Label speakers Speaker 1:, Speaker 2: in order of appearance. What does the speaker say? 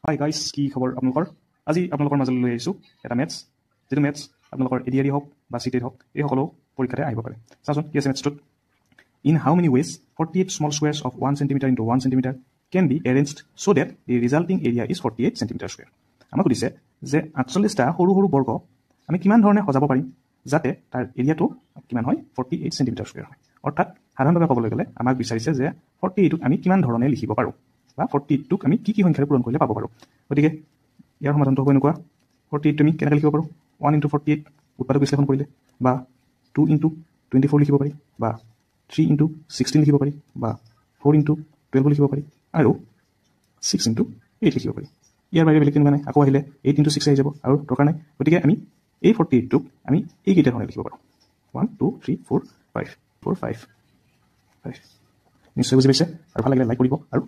Speaker 1: Hi guys, কি খবৰ আপোনালোকৰ? আজি আপোনালোকৰ মাজলৈ লৈ আহিছোঁ এটা মেথছ, যিটো মেথছ আপোনালোকৰ এডিআৰই হওক বা চিটেড হওক এই সকলো পৰীক্ষাতে আহিব পাৰে। চাওঁচোন কি আছে মেথছটোত। In how many ways 48 small squares of 1 cm into 1 cm can be arranged so' that the resulting area is 48 cm square. আমাক সুধিছে যে 48টা সৰু সৰু বৰ্গ আমি কিমান ধৰণে সজাব পাৰিম যাতে তাৰ এৰিয়াটো কিমান হয় 48 cm স্কুৱেৰ হয়। অৰ্থাৎ সাধাৰণভাৱে ক'বলৈ গ'লে আমাক বিচাৰিছে যে 48ক আমি কিমান ধৰণে লিখিব পাৰোঁ বা 48টোক আমি কি সংখ্যাৰে পূৰণ কৰিলে পাব পাৰোঁ। গতিকে ইয়াৰ সমাধানটো হ'ব এনেকুৱা। 48 আমি কেনেকৈ লিখিব পাৰোঁ? 1 into 48 উৎপাদক বিশ্লেষণ কৰিলে, বা 2 into 24 লিখিব পাৰি, বা 3 into 16 লিখিব পাৰি, বা 4 into 12 লিখিব পাৰি, আৰু 6 into 8 লিখিব পাৰি। ইয়াৰ বাহিৰে বেলেগ তেনেকুৱা নাই। আকৌ আহিলে 8 into 6 আহি যাব, আৰু দৰকাৰ নাই। গতিকে আমি এই 48টোক আমি এইকেইটা ধৰণে লিখিব পাৰোঁ। 1 2 3 4 5 4 5 5। নিশ্চয় বুজি পাইছে, আৰু ভাল লাগিলে লাইক কৰিব আৰু